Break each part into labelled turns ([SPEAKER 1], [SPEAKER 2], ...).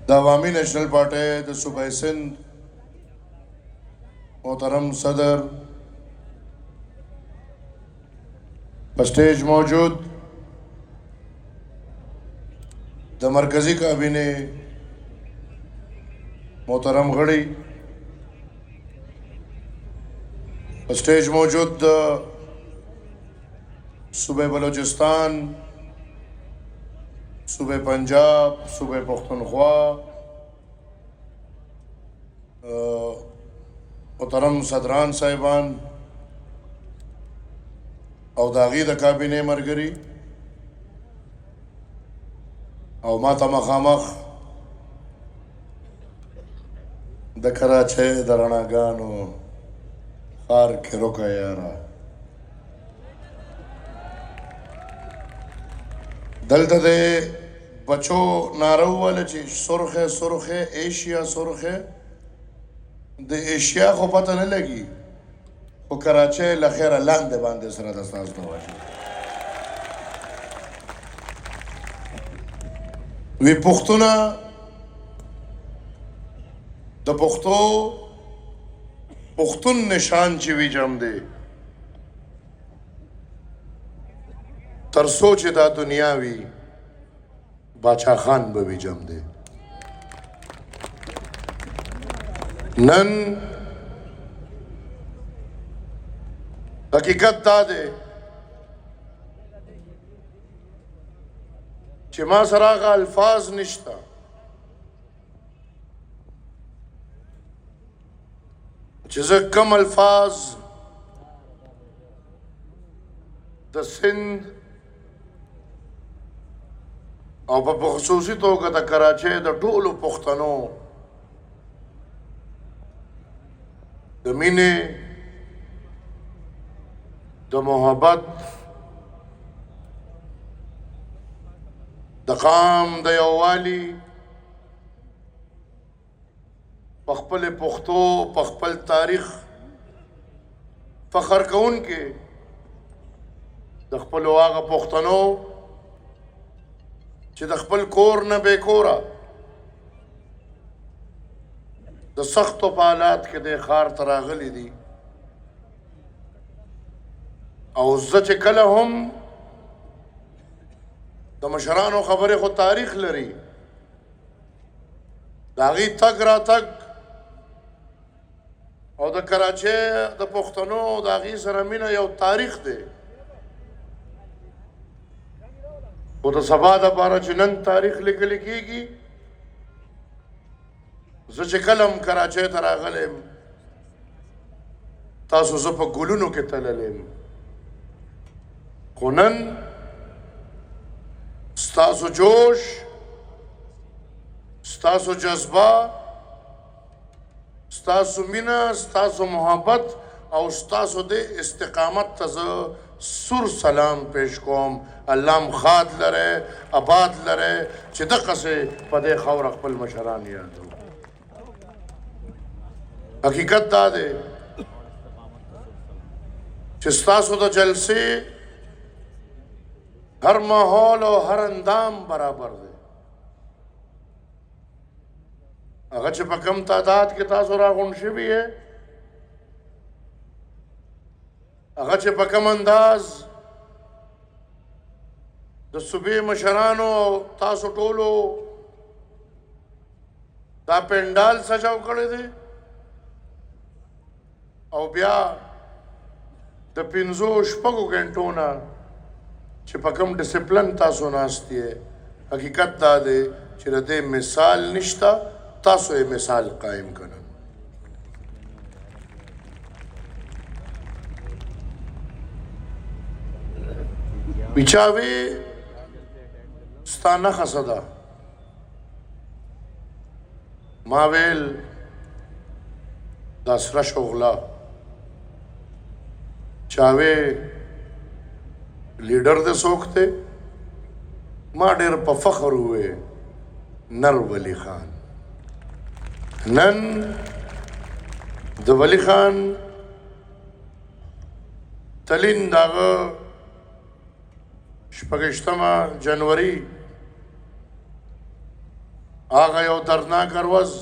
[SPEAKER 1] د عوامی national party د صوبہ سندھ محترم صدر پسٹیج موجود د مرکزی کابینہ محترم غڑی پسٹیج موجود د صوبہ بلوچستان صوبہ پنجاب صوبہ پختونخوا محترم صدران صاحبان او داغی د کابینہ مرګري او ما ته مخامخ د کراچۍ د رڼاګانو ښار کې روکه یاره دلته د بچو ناره وویله چې سرخه سرخه ایشیا سرخه د ایشیا خو پته نه لګي خو کراچۍ له خیره لاندې باندې سره د ستاسو د وایي وی پښتونه د پښتو پښتون نشان چې وی جام دی تر سوچ دا دنیا وی باچا خان به وی جام دی نن حقیقت دا دی چې ما سره هغه الفاظ نشته چې زه کم الفاظ د سند او په خصوصي توګه د کراچۍ د ټولو پښتنو د مینې د محبت د قام د یووالي په خپل پښتو په خپل تاریخ فخر کوونکې د خپلو هغه پښتنو چې د خپل کور نه بې کوره د سختو په حالات کې د ښار ته راغلي دي او زه چې کله هم د مشرانو خبرې خو تاریخ لري د هغې تګ راتګ او د کراچۍ د پښتنو د هغې سره مینه یو تاریخ دی خو د سبا دپاره چې نن تاریخ لیکلی کېږي زه چې کله هم کراچۍ ته راغلی یم تاسو زه په ګلونو کې تللی یم خو نن ستاسو جوش ستاسو جذبه ستاسو مینه ستاسو محبت او ستاسو د استقامت ته زه سور سلام پیش کوم الله مخاد لره آباد لره چې دقسې په دې خاوره خپل مشران یادو حقیقت دا دی چې ستاسو د جلسې ہر ماحول اور ہر اندام برابر دے اگر چې په کم تعداد کې تاسو راغونډ شوي یې هغه چې په کم انداز د صوبې مشرانو او تاسو ټولو دا پنډال سجاو کړی دی او بیا د 5-6 غنټو نه چې په کوم ډسپلن تاسو ناست یې حقیقت دا دی چې د دې مثال نشته تاسو یې مثال قائم کړئ بچاوي ستا نښه څه ده ما ویل دا سره شغله چاوي لیڈر دے سوکھتے ما ډیر په فخر ہوئے نر ولی خان نن د ولی خان تلین داغه شپږشتمه جنوري هغه یو دردناک ورځ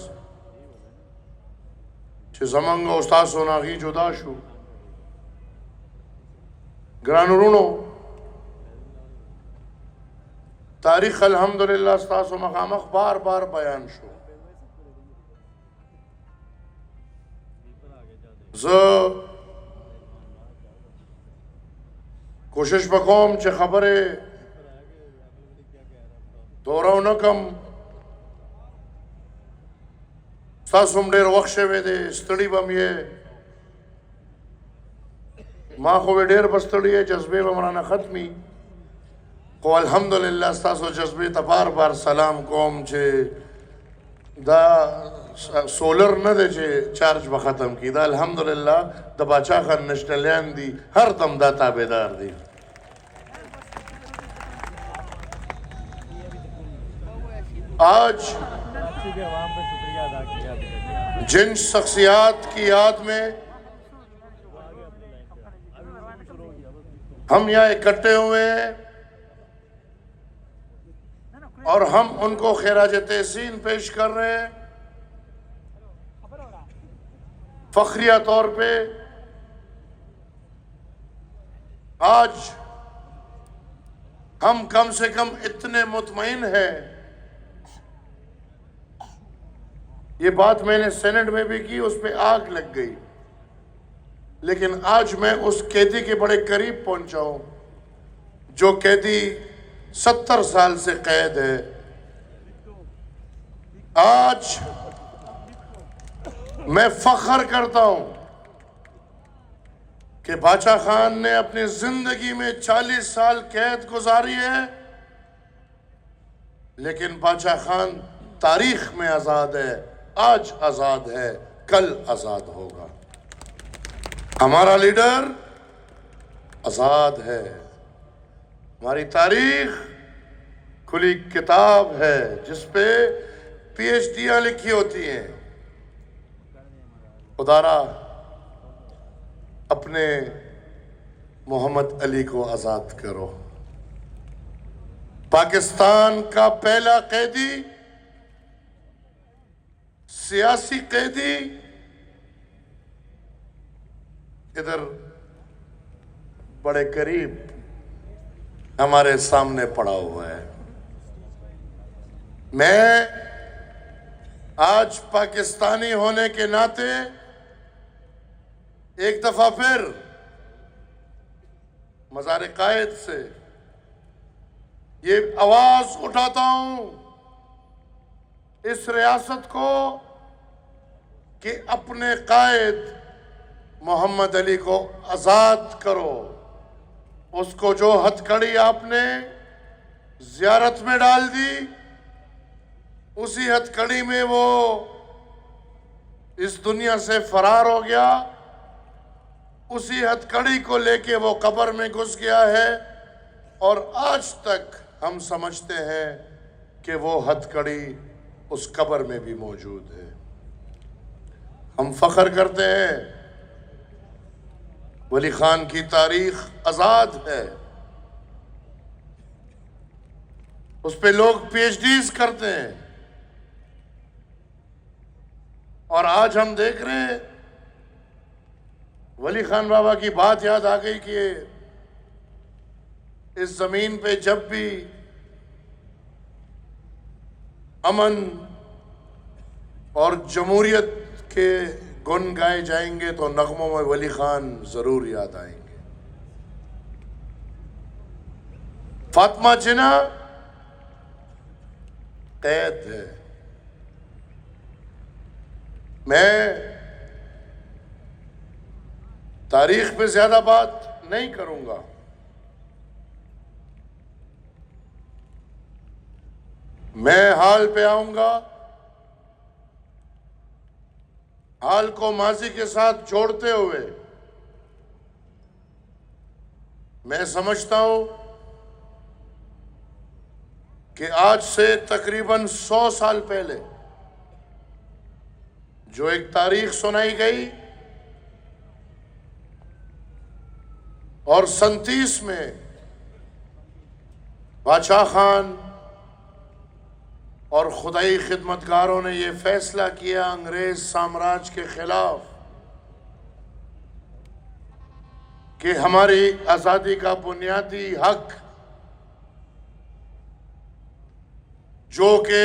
[SPEAKER 1] چې زمونږ او ستاسو نه هغې جدا شو. ګرانو وروڼو، تاریخ الحمدلله ستاسو مخامخ بار بار بیان شو. زه کوشش وکوم چې خبرې دوره ونه کم. ستاسو هم ډېر وخت شوی دی، ستړي به م یې، ما خو به ډېر به ستړي یې، جذبې به م رانه ختمي. خو الحمدلله ستاسو جذبې ته بار بار سلام کوم چې دا سولر نه دی چې چارج به ختم کړي، دا الحمدلله د باچا خان نشنلیان دي، هر دم دا تابعدار دي. آج جن شخصیات کی یاد میں ہم یہاں اکٹھے ہوئے ہیں اور ہم ان کو خراج تحسین پیش کر رہے ہیں، فخریہ طور پہ آج ہم کم سے کم اتنے مطمئن ہیں. یہ بات میں نے سینٹ میں بھی کی، اس پہ آگ لگ گئی، لیکن آج میں اس قیدی کے بڑے قریب پہنچا ہوں جو قیدی 70 سال سے قید ہے. آج میں فخر کرتا ہوں کہ باچا خان نے اپنی زندگی میں 40 سال قید گزاری ہے، لیکن باچا خان تاریخ میں آزاد ہے، آج آزاد ہے، کل آزاد ہوگا. ہمارا لیڈر آزاد ہے. ہماری تاریخ کھلی کتاب ہے جس پہ پی ایچ ڈیاں لکھی ہوتی ہیں. خدارا اپنے محمد علی کو آزاد کرو. پاکستان کا پہلا قیدی، سیاسی قیدی ادھر بڑے قریب ہمارے سامنے پڑا ہوا ہے. میں آج پاکستانی ہونے کے ناطے ایک دفعہ پھر مزار قائد سے یہ آواز اٹھاتا ہوں اس ریاست کو کہ اپنے قائد محمد علی کو آزاد کرو. اس کو جو ہتھ کڑی آپ نے زیارت میں ڈال دی، اسی ہتھ کڑی میں وہ اس دنیا سے فرار ہو گیا، اسی ہتھ کڑی کو لے کے وہ قبر میں گھس گیا ہے، اور آج تک ہم سمجھتے ہیں کہ وہ ہتھ کڑی اس قبر میں بھی موجود ہے. ہم فخر کرتے ہیں ولی خان کی تاریخ آزاد ہے. اس پہ لوگ پی ایچ ڈیز کرتے ہیں، اور آج ہم دیکھ رہے ہیں ولی خان بابا کی بات یاد آ گئی کہ اس زمین پہ جب بھی امن اور جمہوریت کے گن گائے جائیں گے تو نغموں میں ولی خان ضرور یاد آئیں گے. فاطمہ جناح قید ہے. میں تاریخ پہ زیادہ بات نہیں کروں گا. میں حال پہ آؤں گا. حال کو ماضی کے ساتھ جوڑتے ہوئے میں سمجھتا ہوں کہ آج سے تقریباً 100 سال پہلے جو ایک تاریخ سنائی گئی اور 37 میں بادشاہ خان اور خدائی خدمتگاروں نے یہ فیصلہ کیا انگریز سامراج کے خلاف کہ ہماری آزادی کا بنیادی حق جو کہ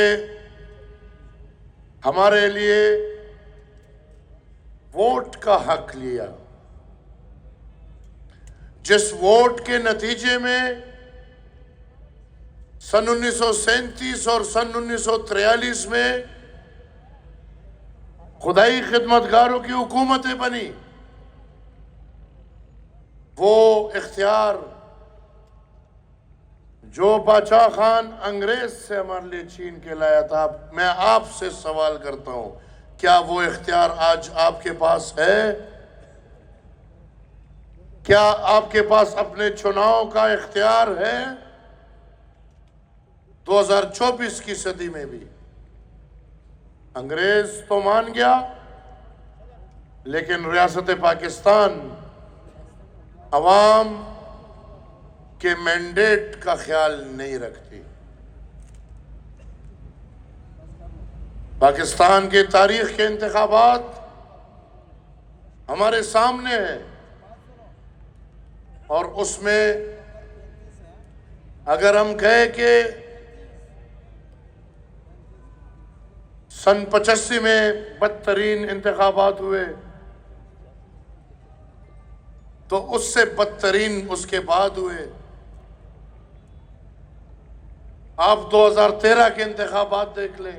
[SPEAKER 1] ہمارے لیے ووٹ کا حق لیا، جس ووٹ کے نتیجے میں سن 1937 اور سن 1943 میں خدائی خدمتگاروں کی حکومتیں بنی، وہ اختیار جو بادشاہ خان انگریز سے ہمارے لیے چھین کے لایا تھا، میں آپ سے سوال کرتا ہوں، کیا وہ اختیار آج آپ کے پاس ہے؟ کیا آپ کے پاس اپنے چناؤ کا اختیار ہے؟ 2024 کی صدی میں بھی انگریز تو مان گیا، لیکن ریاست پاکستان عوام کے مینڈیٹ کا خیال نہیں رکھتی۔ پاکستان کی تاریخ کے انتخابات ہمارے سامنے ہیں، اور اس میں اگر ہم کہیں کہ سن 85 میں بدترین انتخابات ہوئے، تو اس سے بدترین اس کے بعد ہوئے۔ آپ 2013 کے انتخابات دیکھ لیں،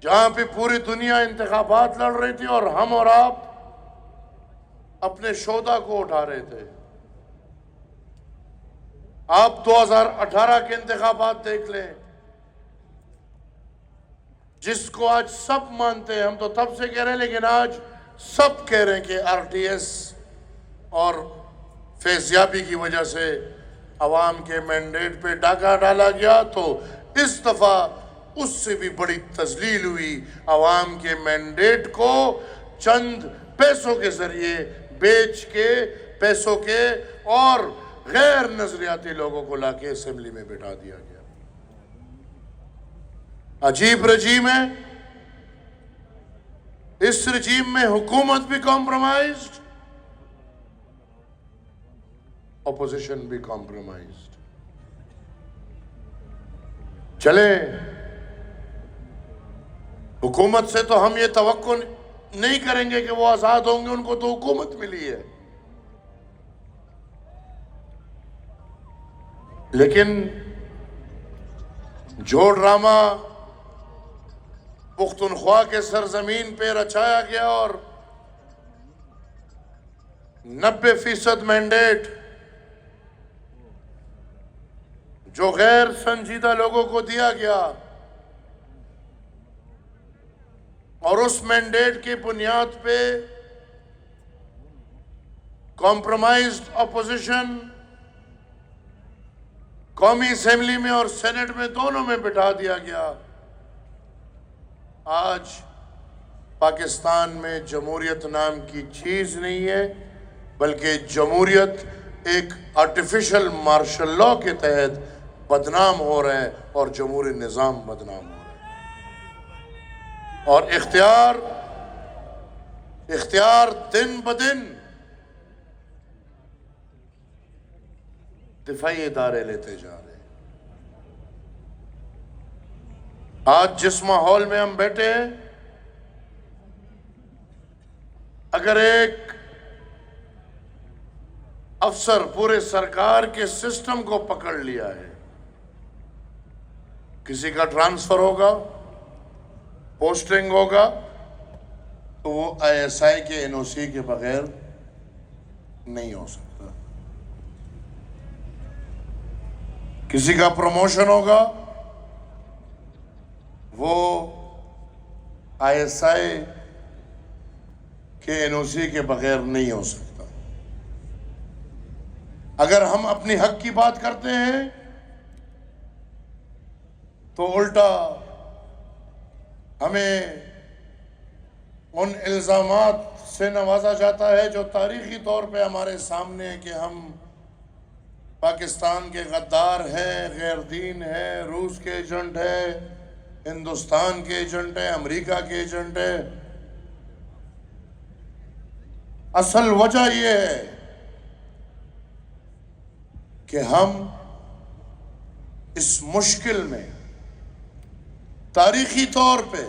[SPEAKER 1] جہاں پہ پوری دنیا انتخابات لڑ رہی تھی اور ہم اور آپ اپنے شہداء کو اٹھا رہے تھے۔ آپ 2018 کے انتخابات دیکھ لیں، جس کو آج سب مانتے ہیں، ہم تو تب سے کہہ رہے ہیں لیکن آج سب کہہ رہے ہیں کہ آر ٹی ایس اور فیضیابی کی وجہ سے عوام کے مینڈیٹ پہ ڈاکہ ڈالا گیا، تو اس دفعہ اس سے بھی بڑی تذلیل ہوئی۔ عوام کے مینڈیٹ کو چند پیسوں کے ذریعے بیچ کے، پیسوں کے اور غیر نظریاتی لوگوں کو لا کے اسمبلی میں بٹھا دیا گیا۔ عجیب رجیم ہے۔ اس رجیم میں حکومت بھی کمپرومائزڈ، اپوزیشن بھی کمپرومائزڈ۔ چلیں، حکومت سے تو ہم یہ توقع نہیں کریں گے کہ وہ آزاد ہوں گے، ان کو تو حکومت ملی ہے، لیکن جو ڈرامہ پختونخوا کے سرزمین پہ رچایا گیا اور 90% مینڈیٹ جو غیر سنجیدہ لوگوں کو دیا گیا، اور اس مینڈیٹ کی بنیاد پہ کمپرومائزڈ اپوزیشن قومی اسمبلی میں اور سینٹ میں دونوں میں بٹھا دیا گیا۔ آج پاکستان میں جمہوریت نام کی چیز نہیں ہے، بلکہ جمہوریت ایک آرٹیفیشل مارشل لاء کے تحت بدنام ہو رہا ہے، اور جمہوری نظام بدنام ہو رہا ہے، اور اختیار دن بدن دفاعی ادارے لیتے جا رہے ہیں۔ آج جس ماحول میں ہم بیٹھے ہیں، اگر ایک افسر پورے سرکار کے سسٹم کو پکڑ لیا ہے، کسی کا ٹرانسفر ہوگا، پوسٹنگ ہوگا، تو وہ آئی ایس آئی کے این او سی کے بغیر نہیں ہو سکتا۔ کسی کا پروموشن ہوگا، وہ آئی ایس آئی کے این او سی کے بغیر نہیں ہو سکتا۔ اگر ہم اپنی حق کی بات کرتے ہیں تو الٹا ہمیں ان الزامات سے نوازا جاتا ہے جو تاریخی طور پہ ہمارے سامنے ہے کہ ہم پاکستان کے غدار ہیں، غیر دین ہیں، روس کے ایجنٹ ہیں، ہندوستان کے ایجنٹ ہیں، امریکہ کے ایجنٹ ہیں۔ اصل وجہ یہ ہے کہ ہم اس مشکل میں تاریخی طور پہ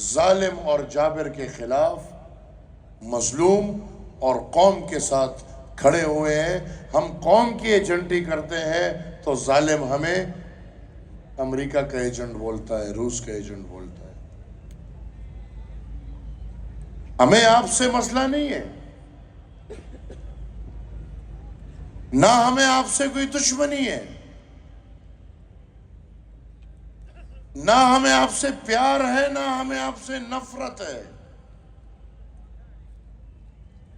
[SPEAKER 1] ظالم اور جابر کے خلاف مظلوم اور قوم کے ساتھ کھڑے ہوئے ہیں۔ ہم قوم کی ایجنٹی کرتے ہیں تو ظالم ہمیں امریکہ کا ایجنٹ بولتا ہے، روس کا ایجنٹ بولتا ہے۔ ہمیں آپ سے مسئلہ نہیں ہے، نہ ہمیں آپ سے کوئی دشمنی ہے، نہ ہمیں آپ سے پیار ہے، نہ ہمیں آپ سے نفرت ہے،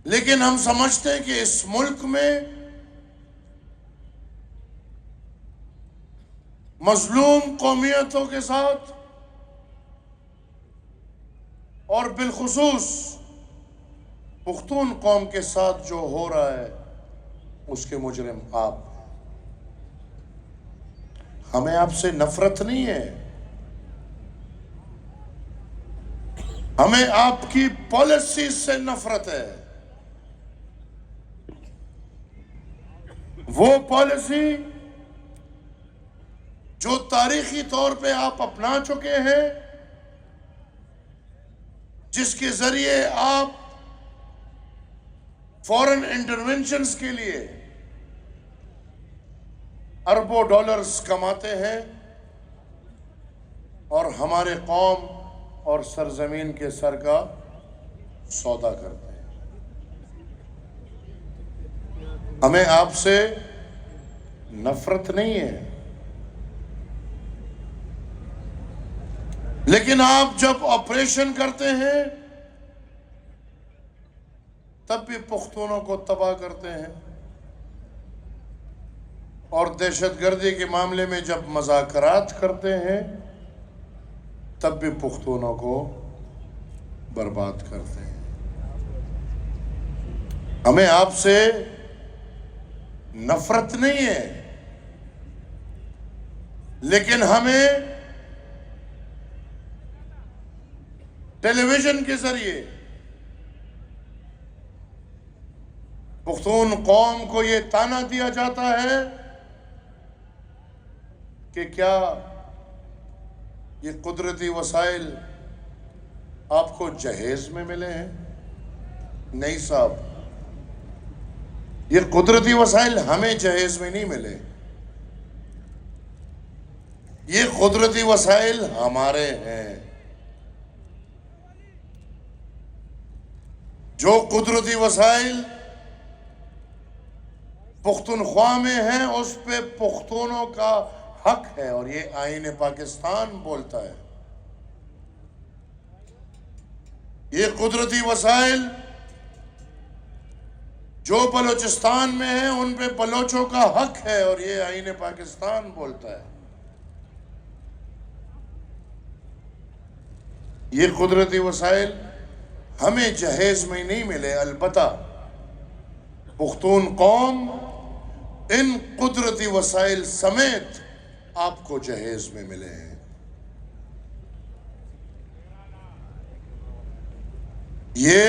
[SPEAKER 1] لیکن ہم سمجھتے ہیں کہ اس ملک میں مظلوم قومیتوں کے ساتھ اور بالخصوص پختون قوم کے ساتھ جو ہو رہا ہے اس کے مجرم آپ۔ ہمیں آپ سے نفرت نہیں ہے، ہمیں آپ کی پالیسی سے نفرت ہے۔ وہ پالیسی جو تاریخی طور پہ آپ اپنا چکے ہیں، جس کے ذریعے آپ فورن انٹرونشنز کے لیے اربوں ڈالرز کماتے ہیں اور ہمارے قوم اور سرزمین کے سر کا سودا کرتے ہیں۔ ہمیں آپ سے نفرت نہیں ہے، لیکن آپ جب آپریشن کرتے ہیں تب بھی پختونوں کو تباہ کرتے ہیں، اور دہشت گردی کے معاملے میں جب مذاکرات کرتے ہیں تب بھی پختونوں کو برباد کرتے ہیں۔ ہمیں آپ سے نفرت نہیں ہے، لیکن ہمیں ٹیلی ویژن کے ذریعے پختون قوم کو یہ طعنہ دیا جاتا ہے کہ کیا یہ قدرتی وسائل آپ کو جہیز میں ملے ہیں؟ نہیں صاحب، یہ قدرتی وسائل ہمیں جہیز میں نہیں ملے، یہ قدرتی وسائل ہمارے ہیں۔ جو قدرتی وسائل پختونخوا میں ہیں اس پہ پختونوں کا حق ہے، اور یہ آئین پاکستان بولتا ہے۔ یہ قدرتی وسائل جو بلوچستان میں ہیں ان پہ بلوچوں کا حق ہے، اور یہ آئین پاکستان بولتا ہے۔ یہ قدرتی وسائل ہمیں جہیز میں نہیں ملے، البتہ پختون قوم ان قدرتی وسائل سمیت آپ کو جہیز میں ملے ہیں۔ یہ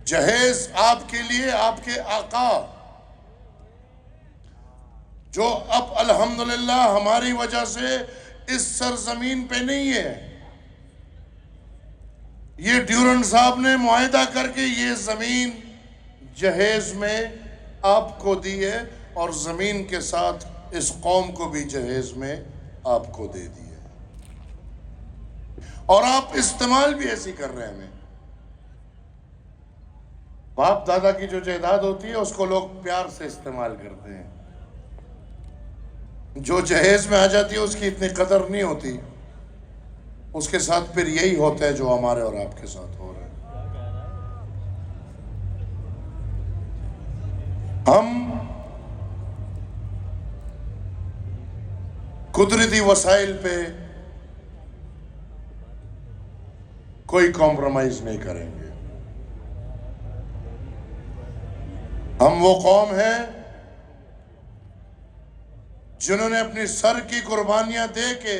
[SPEAKER 1] جہیز آپ کے لیے آپ کے آقا، جو اب الحمدللہ ہماری وجہ سے اس سرزمین پہ نہیں ہے، یہ ڈیورنڈ صاحب نے معاہدہ کر کے یہ زمین جہیز میں آپ کو دی ہے، اور زمین کے ساتھ اس قوم کو بھی جہیز میں آپ کو دے دی ہے، اور آپ استعمال بھی ایسی کر رہے ہیں۔ ہمیں باپ دادا کی جو جائیداد ہوتی ہے اس کو لوگ پیار سے استعمال کرتے ہیں، جو جہیز میں آ جاتی ہے اس کی اتنی قدر نہیں ہوتی، اس کے ساتھ پھر یہی ہوتا ہے جو ہمارے اور آپ کے ساتھ ہو رہا ہے۔ ہم قدرتی وسائل پہ کوئی کمپرومائز نہیں کریں گے۔ ہم وہ قوم ہیں جنہوں نے اپنی سر کی قربانیاں دے کے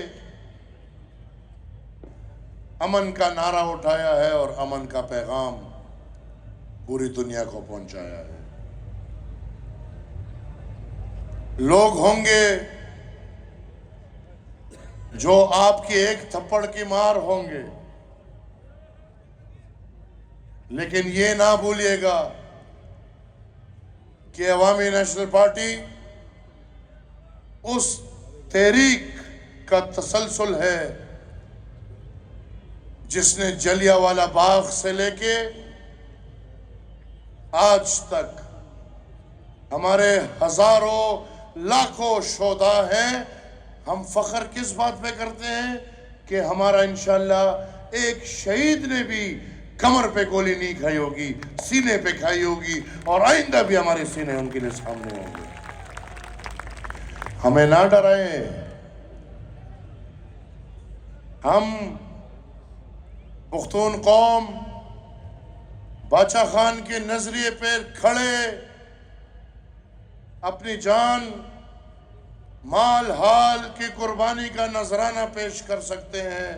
[SPEAKER 1] امن کا نعرہ اٹھایا ہے اور امن کا پیغام پوری دنیا کو پہنچایا ہے۔ لوگ ہوں گے جو آپ کی ایک تھپڑ کی مار ہوں گے، لیکن یہ نہ بھولیے گا کہ عوامی نیشنل پارٹی اس تحریک کا تسلسل ہے جس نے جلیانوالہ باغ سے لے کے آج تک ہمارے ہزاروں لاکھوں شہداء ہیں۔ ہم فخر کس بات پہ کرتے ہیں کہ ہمارا انشاءاللہ ایک شہید نے بھی کمر پہ گولی نہیں کھائی ہوگی، سینے پہ کھائی ہوگی، اور آئندہ بھی ہمارے سینے ان کے لیے سامنے ہوں گے۔ ہمیں نہ ڈرائیں، ہم پختون قوم باچا خان کے نظریے پہ کھڑے اپنی جان مال حال کی قربانی کا نذرانہ پیش کر سکتے ہیں،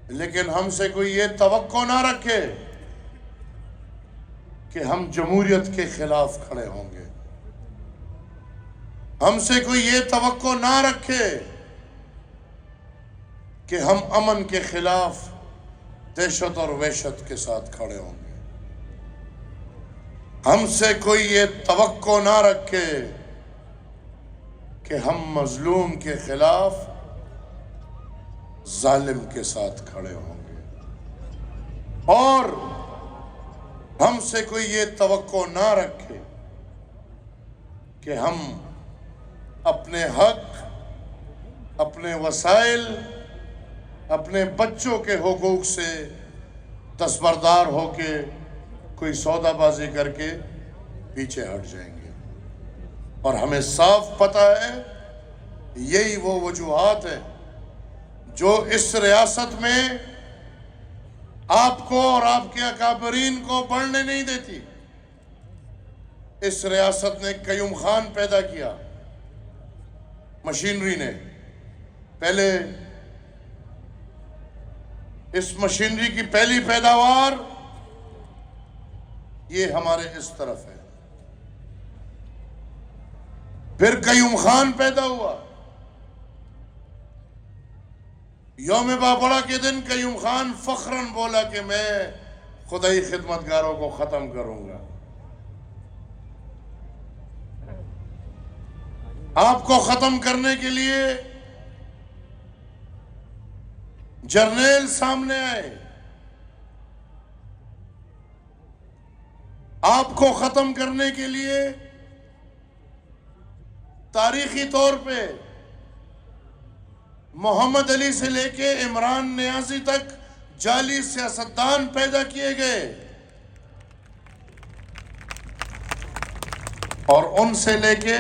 [SPEAKER 1] لیکن ہم سے کوئی یہ توقع نہ رکھے کہ ہم جمہوریت کے خلاف کھڑے ہوں گے۔ ہم سے کوئی یہ توقع نہ رکھے کہ ہم امن کے خلاف دہشت اور وحشت کے ساتھ کھڑے ہوں گے۔ ہم سے کوئی یہ توقع نہ رکھے کہ ہم مظلوم کے خلاف ظالم کے ساتھ کھڑے ہوں گے، اور ہم سے کوئی یہ توقع نہ رکھے کہ ہم اپنے حق، اپنے وسائل، اپنے بچوں کے حقوق سے دستبردار ہو کے کوئی سودا بازی کر کے پیچھے ہٹ جائیں گے۔ اور ہمیں صاف پتہ ہے یہی وہ وجوہات ہیں جو اس ریاست میں آپ کو اور آپ کے اکابرین کو بڑھنے نہیں دیتی۔ اس ریاست نے قیوم خان پیدا کیا، مشینری نے۔ پہلے اس مشینری کی پہلی پیداوار یہ ہمارے اس طرف ہے، پھر قیوم خان پیدا ہوا۔ یوم بابڑا کے دن قیوم خان فخراً بولا کہ میں خدائی خدمتگاروں کو ختم کروں گا۔ آپ کو ختم کرنے کے لیے جرنیل سامنے آئے، آپ کو ختم کرنے کے لیے تاریخی طور پہ محمد علی سے لے کے عمران نیازی تک جعلی سیاستدان پیدا کیے گئے، اور ان سے لے کے